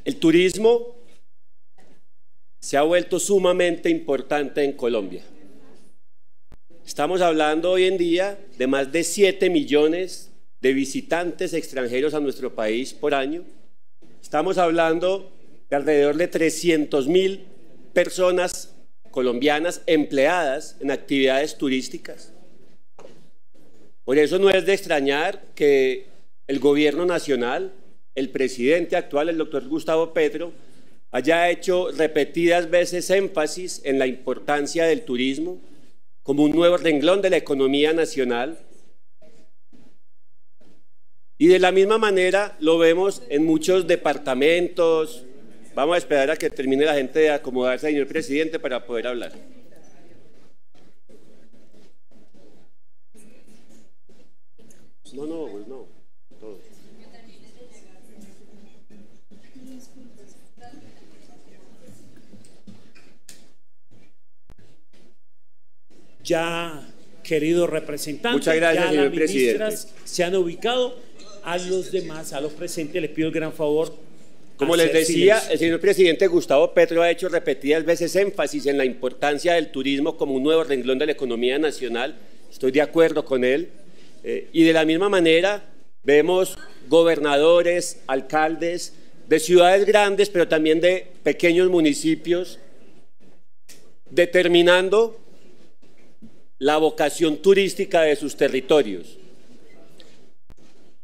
El turismo se ha vuelto sumamente importante en Colombia. Estamos hablando hoy en día de más de 7 millones de visitantes extranjeros a nuestro país por año. Estamos hablando de alrededor de 300.000 personas colombianas empleadas en actividades turísticas. Por eso no es de extrañar que el gobierno nacional, el presidente actual, el doctor Gustavo Petro, haya hecho repetidas veces énfasis en la importancia del turismo como un nuevo renglón de la economía nacional. Y de la misma manera lo vemos en muchos departamentos. Vamos a esperar a que termine la gente de acomodarse, señor presidente, para poder hablar. No, todo. Ya, querido representante, muchas gracias, ya señor las ministras presidente. se han ubicado. A los demás, a los presentes, les pido el gran favor. Como les decía, el señor presidente Gustavo Petro ha hecho repetidas veces énfasis en la importancia del turismo como un nuevo renglón de la economía nacional. Estoy de acuerdo con él. Y de la misma manera vemos gobernadores, alcaldes de ciudades grandes, pero también de pequeños municipios, determinando la vocación turística de sus territorios,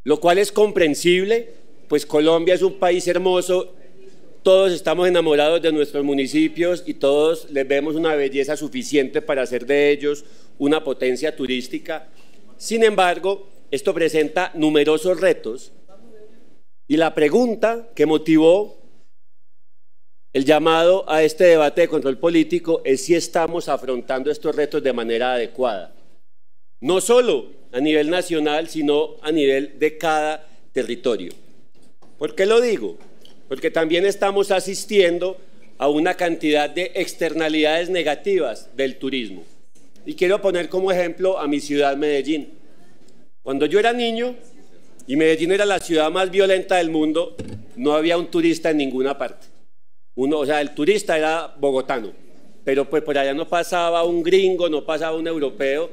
lo cual es comprensible, pues Colombia es un país hermoso, todos estamos enamorados de nuestros municipios y todos les vemos una belleza suficiente para hacer de ellos una potencia turística. Sin embargo, esto presenta numerosos retos y la pregunta que motivó el llamado a este debate de control político es si estamos afrontando estos retos de manera adecuada, no solo a nivel nacional, sino a nivel de cada territorio. ¿Por qué lo digo? Porque también estamos asistiendo a una cantidad de externalidades negativas del turismo. Y quiero poner como ejemplo a mi ciudad, Medellín. Cuando yo era niño, y Medellín era la ciudad más violenta del mundo, no había un turista en ninguna parte. O sea, el turista era bogotano, pero pues por allá no pasaba un gringo, no pasaba un europeo,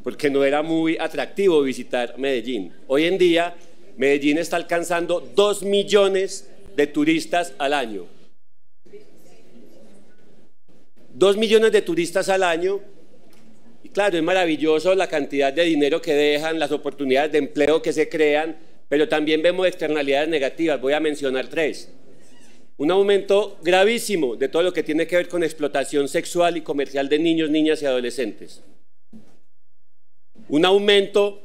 porque no era muy atractivo visitar Medellín. Hoy en día, Medellín está alcanzando 2 millones de turistas al año. 2 millones de turistas al año. Y claro, es maravilloso la cantidad de dinero que dejan, las oportunidades de empleo que se crean, pero también vemos externalidades negativas. Voy a mencionar 3. Un aumento gravísimo de todo lo que tiene que ver con explotación sexual y comercial de niños, niñas y adolescentes. Un aumento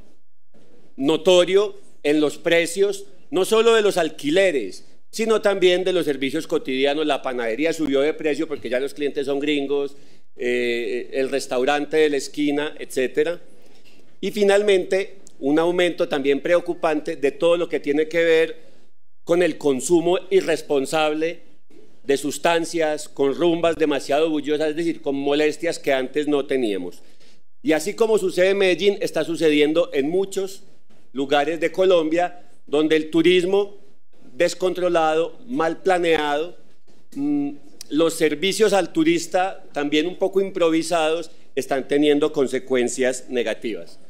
notorio en los precios, no solo de los alquileres, sino también de los servicios cotidianos. La panadería subió de precio porque ya los clientes son gringos, el restaurante de la esquina, etc. Y finalmente, un aumento también preocupante de todo lo que tiene que ver con el consumo irresponsable de sustancias, con rumbas demasiado bulliosas, es decir, con molestias que antes no teníamos. Y así como sucede en Medellín, está sucediendo en muchos lugares de Colombia, donde el turismo descontrolado, mal planeado, los servicios al turista también un poco improvisados, están teniendo consecuencias negativas.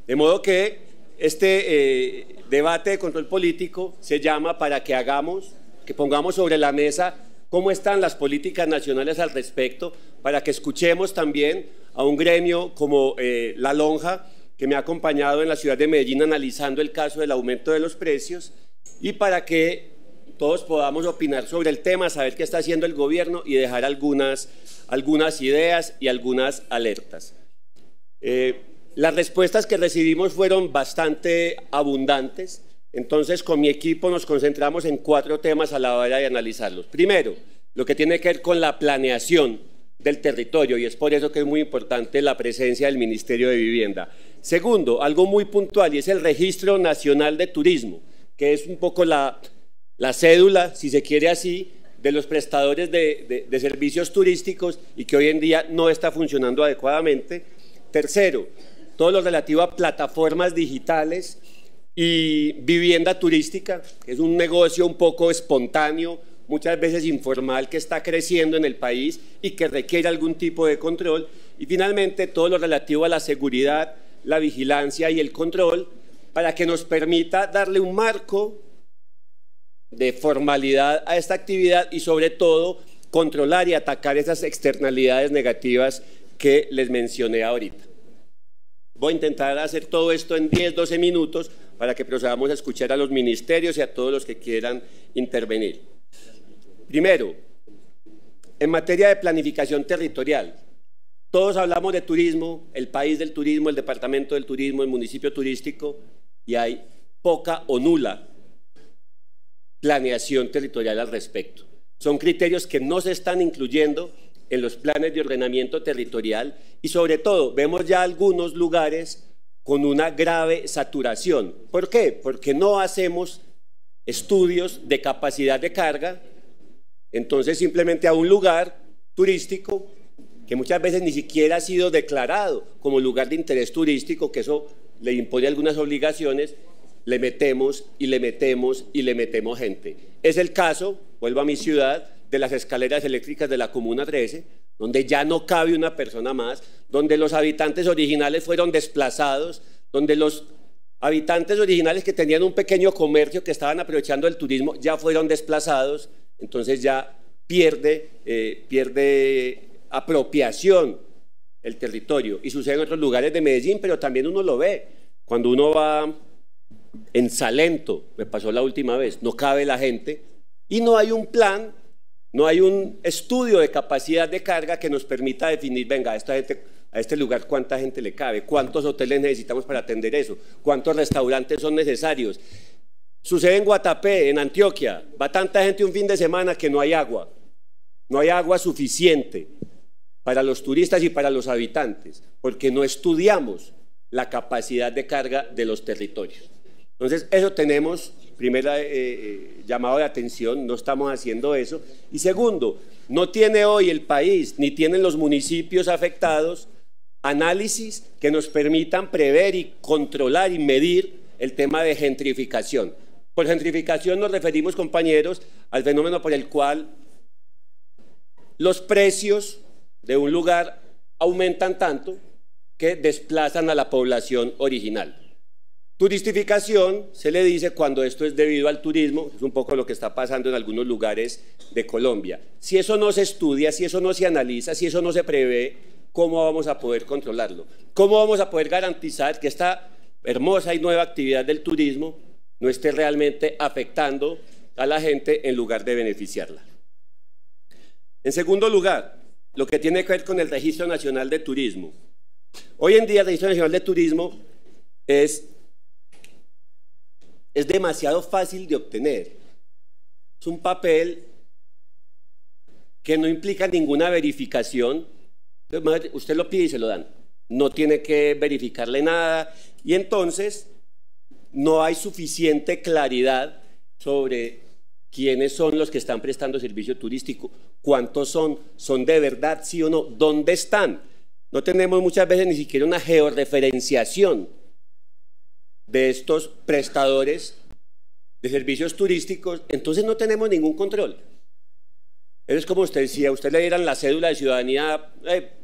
De modo que este debate de control político se llama para que pongamos sobre la mesa cómo están las políticas nacionales al respecto, para que escuchemos también a un gremio como La Lonja, que me ha acompañado en la ciudad de Medellín analizando el caso del aumento de los precios, y para que todos podamos opinar sobre el tema, saber qué está haciendo el gobierno y dejar algunas ideas y algunas alertas. Las respuestas que recibimos fueron bastante abundantes, entonces con mi equipo nos concentramos en 4 temas a la hora de analizarlos. Primero, lo que tiene que ver con la planeación del territorio, y es por eso que es muy importante la presencia del Ministerio de Vivienda. Segundo, algo muy puntual, y es el Registro Nacional de Turismo, que es un poco la cédula, si se quiere así, de los prestadores de servicios turísticos y que hoy en día no está funcionando adecuadamente. Tercero, todo lo relativo a plataformas digitales y vivienda turística, que es un negocio un poco espontáneo, muchas veces informal, que está creciendo en el país y que requiere algún tipo de control. Y finalmente, todo lo relativo a la seguridad, la vigilancia y el control, para que nos permita darle un marco de formalidad a esta actividad y, sobre todo, controlar y atacar esas externalidades negativas que les mencioné ahorita. Voy a intentar hacer todo esto en 10-12 minutos para que procedamos a escuchar a los ministerios y a todos los que quieran intervenir. Primero, en materia de planificación territorial, todos hablamos de turismo, el país del turismo, el departamento del turismo, el municipio turístico, y hay poca o nula planeación territorial al respecto. Son criterios que no se están incluyendo en los planes de ordenamiento territorial y, sobre todo, vemos ya algunos lugares con una grave saturación. ¿Por qué? Porque no hacemos estudios de capacidad de carga. Entonces, simplemente a un lugar turístico que muchas veces ni siquiera ha sido declarado como lugar de interés turístico, que eso le impone algunas obligaciones, le metemos y le metemos y le metemos gente. Es el caso, vuelvo a mi ciudad, de las escaleras eléctricas de la Comuna 13, donde ya no cabe una persona más, donde los habitantes originales fueron desplazados, donde los habitantes originales que tenían un pequeño comercio, que estaban aprovechando el turismo, ya fueron desplazados. Entonces ya pierde apropiación el territorio. Y sucede en otros lugares de Medellín, pero también uno lo ve. Cuando uno va en Salento, me pasó la última vez, no cabe la gente y no hay un plan, no hay un estudio de capacidad de carga que nos permita definir, venga, a este lugar cuánta gente le cabe, cuántos hoteles necesitamos para atender eso, cuántos restaurantes son necesarios. Sucede en Guatapé, en Antioquia, va tanta gente un fin de semana que no hay agua suficiente para los turistas y para los habitantes, porque no estudiamos la capacidad de carga de los territorios. Entonces, eso tenemos, primera llamado de atención, no estamos haciendo eso. Y segundo, no tiene hoy el país, ni tienen los municipios afectados, análisis que nos permitan prever y controlar y medir el tema de gentrificación. Por gentrificación nos referimos, compañeros, al fenómeno por el cual los precios de un lugar aumentan tanto que desplazan a la población original. Turistificación se le dice cuando esto es debido al turismo, es un poco lo que está pasando en algunos lugares de Colombia. Si eso no se estudia, si eso no se analiza, si eso no se prevé, ¿cómo vamos a poder controlarlo? ¿Cómo vamos a poder garantizar que esta hermosa y nueva actividad del turismo no esté realmente afectando a la gente en lugar de beneficiarla? En segundo lugar, lo que tiene que ver con el Registro Nacional de Turismo. Hoy en día el Registro Nacional de Turismo es demasiado fácil de obtener. Es un papel que no implica ninguna verificación. Usted lo pide y se lo dan. No tiene que verificarle nada y entonces no hay suficiente claridad sobre quiénes son los que están prestando servicio turístico, cuántos son de verdad, sí o no, dónde están. No tenemos muchas veces ni siquiera una georreferenciación de estos prestadores de servicios turísticos, entonces no tenemos ningún control. Es como usted decía, usted le dieran la cédula de ciudadanía,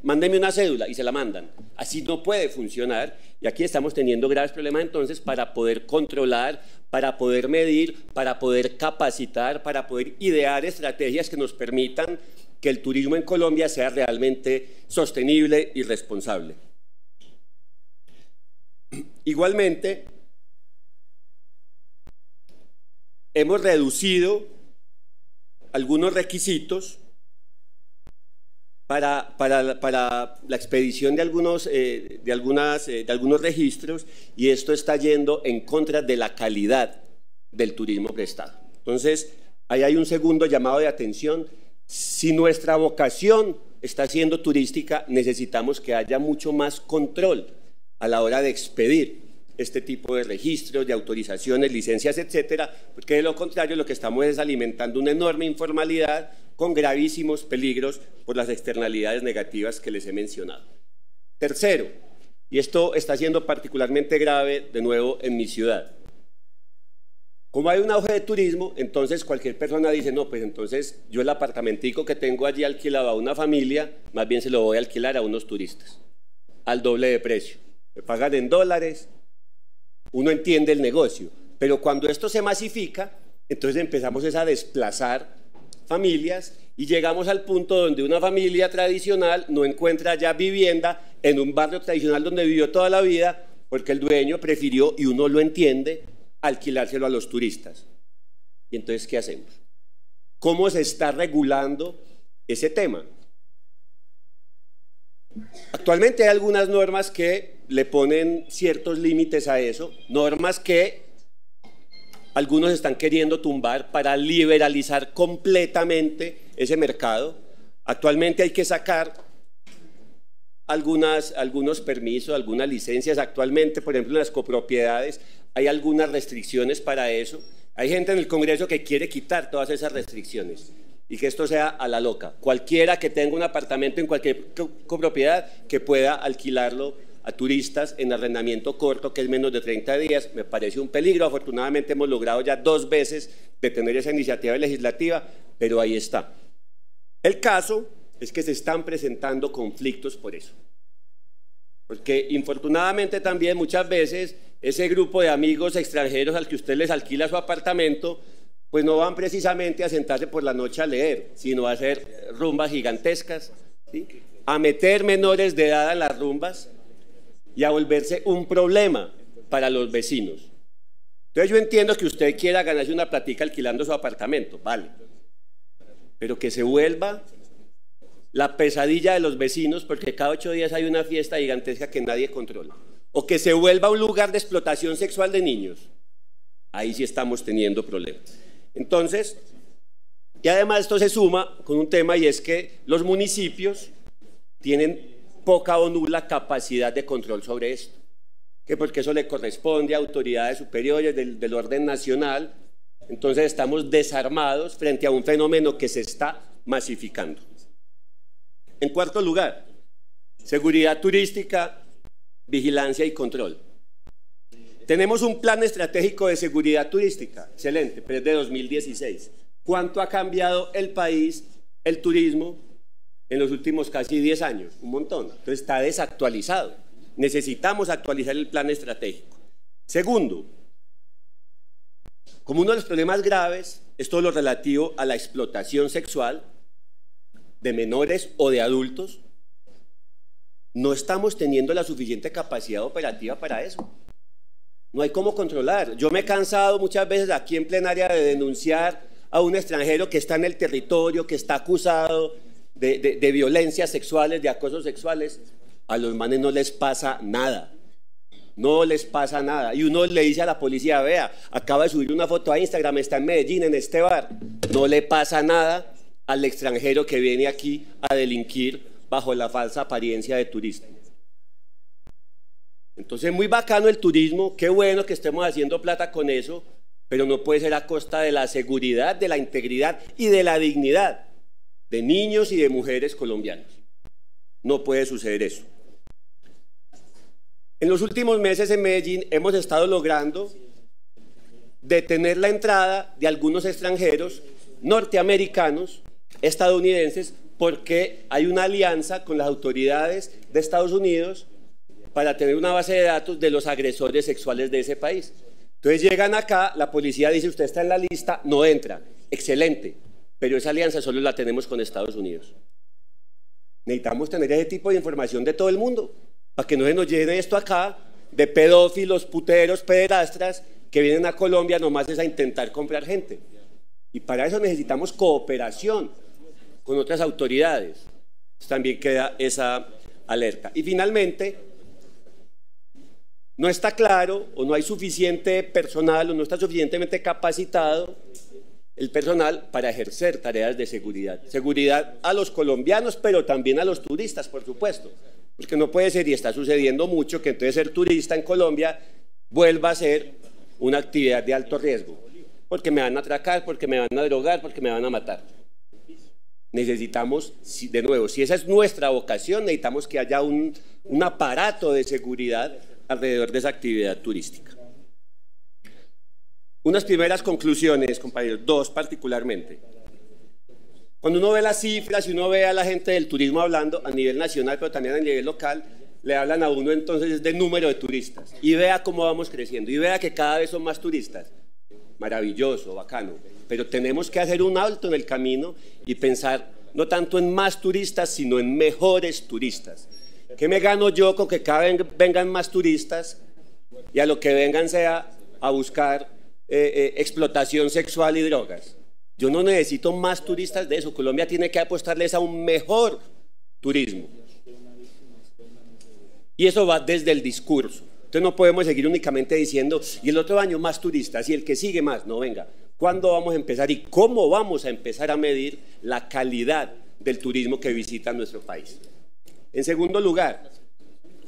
mándeme una cédula y se la mandan. Así no puede funcionar y aquí estamos teniendo graves problemas entonces para poder controlar, para poder medir, para poder capacitar, para poder idear estrategias que nos permitan que el turismo en Colombia sea realmente sostenible y responsable. Igualmente, hemos reducido algunos requisitos para la expedición de algunos registros y esto está yendo en contra de la calidad del turismo prestado. Entonces, ahí hay un segundo llamado de atención. Si nuestra vocación está siendo turística, necesitamos que haya mucho más control a la hora de expedir este tipo de registros, de autorizaciones, licencias, etcétera, porque de lo contrario lo que estamos es alimentando una enorme informalidad con gravísimos peligros por las externalidades negativas que les he mencionado. Tercero, y esto está siendo particularmente grave de nuevo en mi ciudad, Como hay un auge de turismo, entonces cualquier persona dice, no, pues entonces yo el apartamentico que tengo allí alquilado a una familia, más bien se lo voy a alquilar a unos turistas, al doble de precio. Me pagan en dólares, uno entiende el negocio, pero cuando esto se masifica, entonces empezamos a desplazar familias y llegamos al punto donde una familia tradicional no encuentra ya vivienda en un barrio tradicional donde vivió toda la vida, porque el dueño prefirió, y uno lo entiende, alquilárselo a los turistas. Y entonces, ¿qué hacemos? ¿Cómo se está regulando ese tema? Actualmente hay algunas normas que le ponen ciertos límites a eso, normas que algunos están queriendo tumbar para liberalizar completamente ese mercado. Actualmente hay que sacar algunos permisos, algunas licencias. Actualmente, por ejemplo, en las copropiedades hay algunas restricciones para eso. Hay gente en el Congreso que quiere quitar todas esas restricciones y que esto sea a la loca. Cualquiera que tenga un apartamento en cualquier copropiedad que pueda alquilarlo a turistas en arrendamiento corto, que es menos de 30 días, me parece un peligro. Afortunadamente hemos logrado ya 2 veces detener esa iniciativa legislativa, pero ahí está. El caso es que se están presentando conflictos por eso. Porque infortunadamente también muchas veces ese grupo de amigos extranjeros al que usted les alquila su apartamento, pues no van precisamente a sentarse por la noche a leer, sino a hacer rumbas gigantescas, ¿sí? A meter menores de edad en las rumbas y a volverse un problema para los vecinos. Entonces yo entiendo que usted quiera ganarse una platica alquilando su apartamento, vale, pero que se vuelva la pesadilla de los vecinos porque cada 8 días hay una fiesta gigantesca que nadie controla, o que se vuelva un lugar de explotación sexual de niños, ahí sí estamos teniendo problemas. Entonces, y además esto se suma con un tema, y es que los municipios tienen poca o nula capacidad de control sobre esto, que porque eso le corresponde a autoridades superiores del orden nacional. Entonces estamos desarmados frente a un fenómeno que se está masificando. En cuarto lugar, seguridad turística, vigilancia y control. Tenemos un plan estratégico de seguridad turística, excelente, pero es de 2016. ¿Cuánto ha cambiado el país, el turismo, en los últimos casi 10 años? Un montón. Entonces está desactualizado. Necesitamos actualizar el plan estratégico. Segundo, como uno de los problemas graves es todo lo relativo a la explotación sexual de menores o de adultos, no estamos teniendo la suficiente capacidad operativa para eso. No hay cómo controlar. Yo me he cansado muchas veces aquí en plenaria de denunciar a un extranjero que está en el territorio, que está acusado de violencias sexuales, de acosos sexuales. A los manes no les pasa nada. No les pasa nada. Y uno le dice a la policía, vea, acaba de subir una foto a Instagram, está en Medellín, en este bar. No le pasa nada al extranjero que viene aquí a delinquir bajo la falsa apariencia de turista. Entonces, muy bacano el turismo, qué bueno que estemos haciendo plata con eso, pero no puede ser a costa de la seguridad, de la integridad y de la dignidad de niños y de mujeres colombianos. No puede suceder eso. En los últimos meses en Medellín hemos estado logrando detener la entrada de algunos extranjeros norteamericanos, estadounidenses, porque hay una alianza con las autoridades de Estados Unidos para tener una base de datos de los agresores sexuales de ese país. Entonces llegan acá, la policía dice, usted está en la lista, no entra. Excelente, pero esa alianza solo la tenemos con Estados Unidos. Necesitamos tener ese tipo de información de todo el mundo, para que no se nos llene esto acá de pedófilos, puteros, pederastras, que vienen a Colombia nomás es a intentar comprar gente. Y para eso necesitamos cooperación con otras autoridades. También queda esa alerta. Y finalmente, no está claro o no hay suficiente personal o no está suficientemente capacitado el personal para ejercer tareas de seguridad. Seguridad a los colombianos, pero también a los turistas, por supuesto. Porque no puede ser, y está sucediendo mucho, que entonces ser turista en Colombia vuelva a ser una actividad de alto riesgo. Porque me van a atracar, porque me van a drogar, porque me van a matar. Necesitamos, de nuevo, si esa es nuestra vocación, necesitamos que haya un aparato de seguridad alrededor de esa actividad turística. Unas primeras conclusiones, compañeros, dos particularmente. Cuando uno ve las cifras y uno ve a la gente del turismo hablando a nivel nacional, pero también a nivel local, le hablan a uno entonces de número de turistas. Y vea cómo vamos creciendo, y vea que cada vez son más turistas. Maravilloso, bacano. Pero tenemos que hacer un alto en el camino y pensar no tanto en más turistas, sino en mejores turistas. ¿Qué me gano yo con que cada vez vengan más turistas y a lo que vengan sea a buscar explotación sexual y drogas? Yo no necesito más turistas de eso. Colombia tiene que apostarles a un mejor turismo. Y eso va desde el discurso. Entonces no podemos seguir únicamente diciendo, y el otro año más turistas, y el que sigue más. No, venga, ¿cuándo vamos a empezar y cómo vamos a empezar a medir la calidad del turismo que visita nuestro país? En segundo lugar,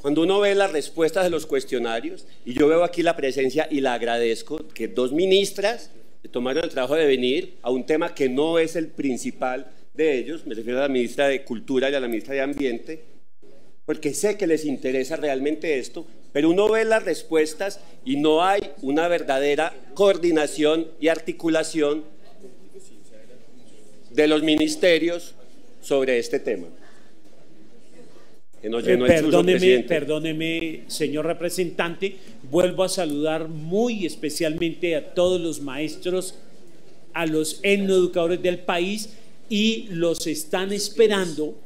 cuando uno ve las respuestas de los cuestionarios, y yo veo aquí la presencia y la agradezco, que dos ministras tomaron el trabajo de venir a un tema que no es el principal de ellos, me refiero a la ministra de Cultura y a la ministra de Ambiente, porque sé que les interesa realmente esto, pero uno ve las respuestas y no hay una verdadera coordinación y articulación de los ministerios sobre este tema. Perdóneme, señor representante, vuelvo a saludar muy especialmente a todos los maestros, a los etnoeducadores del país, y los están esperando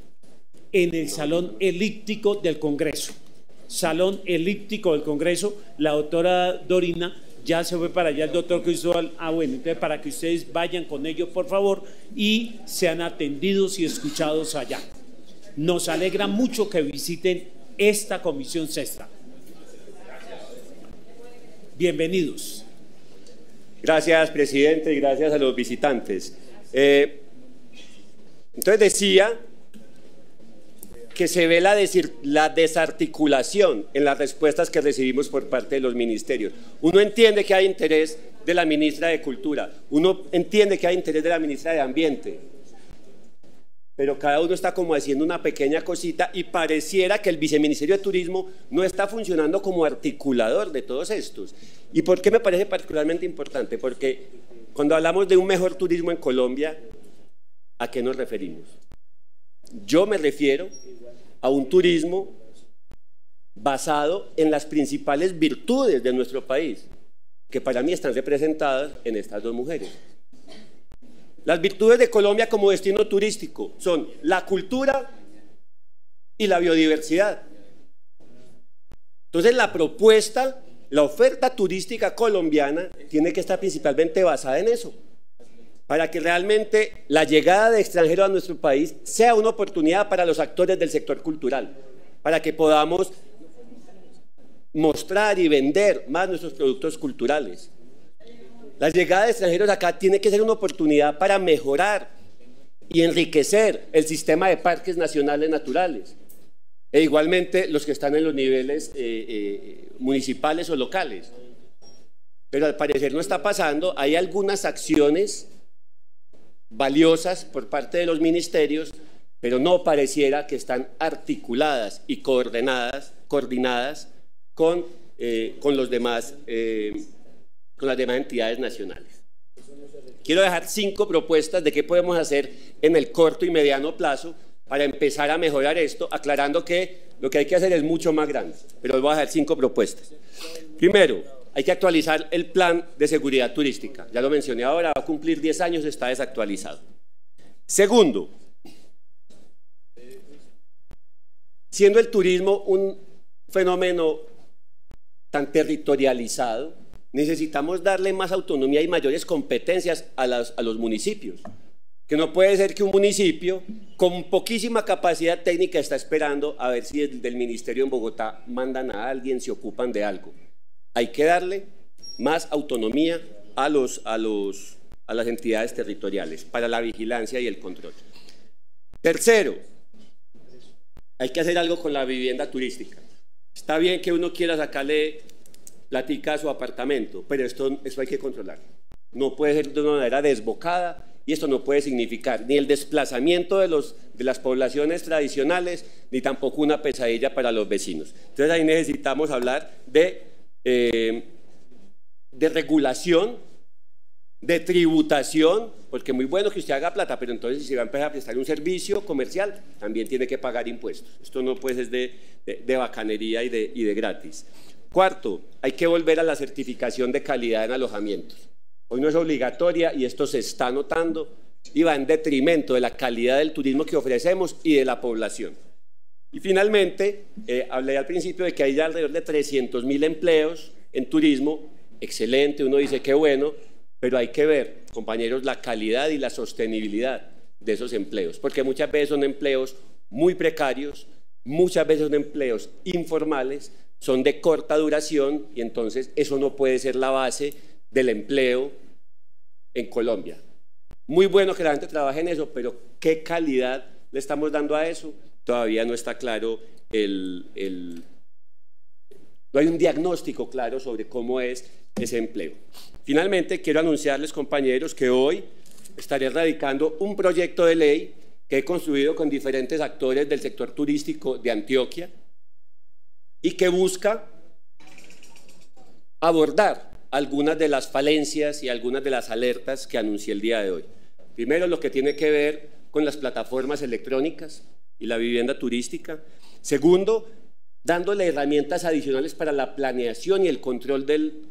en el Salón Elíptico del Congreso. Salón Elíptico del Congreso, la doctora Dorina ya se fue para allá, el doctor Cristóbal. Bueno, entonces para que ustedes vayan con ellos, por favor, y sean atendidos y escuchados allá. Nos alegra mucho que visiten esta comisión sexta. Bienvenidos. Gracias, presidente, y gracias a los visitantes. Entonces decía que se ve la desarticulación en las respuestas que recibimos por parte de los ministerios. Uno entiende que hay interés de la ministra de Cultura, uno entiende que hay interés de la ministra de Ambiente, pero cada uno está como haciendo una pequeña cosita y pareciera que el viceministerio de Turismo no está funcionando como articulador de todos estos. ¿Y por qué me parece particularmente importante? Porque cuando hablamos de un mejor turismo en Colombia, ¿a qué nos referimos? Yo me refiero a un turismo basado en las principales virtudes de nuestro país, que para mí están representadas en estas dos mujeres. Las virtudes de Colombia como destino turístico son la cultura y la biodiversidad. Entonces la propuesta, la oferta turística colombiana tiene que estar principalmente basada en eso, para que realmente la llegada de extranjeros a nuestro país sea una oportunidad para los actores del sector cultural, para que podamos mostrar y vender más nuestros productos culturales. La llegada de extranjeros acá tiene que ser una oportunidad para mejorar y enriquecer el sistema de parques nacionales naturales, e igualmente los que están en los niveles municipales o locales. Pero al parecer no está pasando. Hay algunas acciones valiosas por parte de los ministerios, pero no pareciera que están articuladas y coordinadas con los demás con las demás entidades nacionales. Quiero dejar 5 propuestas de qué podemos hacer en el corto y mediano plazo para empezar a mejorar esto, aclarando que lo que hay que hacer es mucho más grande, pero les voy a dejar 5 propuestas. Primero, hay que actualizar el plan de seguridad turística. Ya lo mencioné ahora, va a cumplir 10 años, está desactualizado. Segundo, siendo el turismo un fenómeno tan territorializado, necesitamos darle más autonomía y mayores competencias a los municipios. Que no puede ser que un municipio con poquísima capacidad técnica está esperando a ver si desde el ministerio en Bogotá mandan a alguien, se ocupan de algo. Hay que darle más autonomía a las entidades territoriales para la vigilancia y el control. Tercero, hay que hacer algo con la vivienda turística. Está bien que uno quiera sacarle platica a su apartamento, pero esto hay que controlar. No puede ser de una manera desbocada, y esto no puede significar ni el desplazamiento de las poblaciones tradicionales, ni tampoco una pesadilla para los vecinos. Entonces ahí necesitamos hablar de regulación de tributación, porque muy bueno que usted haga plata, pero entonces si se va a empezar a prestar un servicio comercial, también tiene que pagar impuestos. Esto no puede ser de bacanería y de gratis. Cuarto, hay que volver a la certificación de calidad en alojamientos. Hoy no es obligatoria y esto se está notando y va en detrimento de la calidad del turismo que ofrecemos y de la población. Y finalmente, hablé al principio de que hay ya alrededor de 300.000 empleos en turismo. Excelente, uno dice qué bueno, pero hay que ver, compañeros, la calidad y la sostenibilidad de esos empleos, porque muchas veces son empleos muy precarios, muchas veces son empleos informales, son de corta duración y entonces eso no puede ser la base del empleo en Colombia. Muy bueno que la gente trabaje en eso, pero ¿qué calidad le estamos dando a eso? Todavía no está claro no hay un diagnóstico claro sobre cómo es ese empleo. Finalmente, quiero anunciarles, compañeros, que hoy estaré radicando un proyecto de ley que he construido con diferentes actores del sector turístico de Antioquia y que busca abordar algunas de las falencias y algunas de las alertas que anuncié el día de hoy. Primero, lo que tiene que ver con las plataformas electrónicas y la vivienda turística. Segundo, dándole herramientas adicionales para la planeación y el control del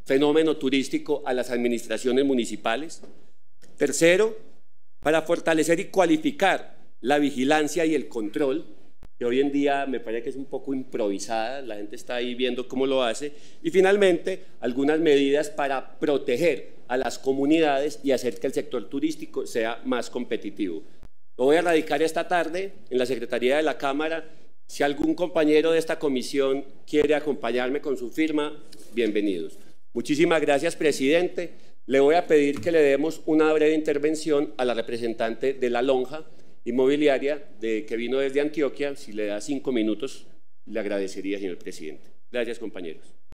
fenómeno turístico a las administraciones municipales. Tercero, para fortalecer y cualificar la vigilancia y el control, que hoy en día me parece que es un poco improvisada, la gente está ahí viendo cómo lo hace. Y finalmente, algunas medidas para proteger a las comunidades y hacer que el sector turístico sea más competitivo. Lo voy a radicar esta tarde en la Secretaría de la Cámara. Si algún compañero de esta comisión quiere acompañarme con su firma, bienvenidos. Muchísimas gracias, presidente. Le voy a pedir que le demos una breve intervención a la representante de la Lonja Inmobiliaria que vino desde Antioquia. Si le da 5 minutos, le agradecería, señor presidente. Gracias, compañeros.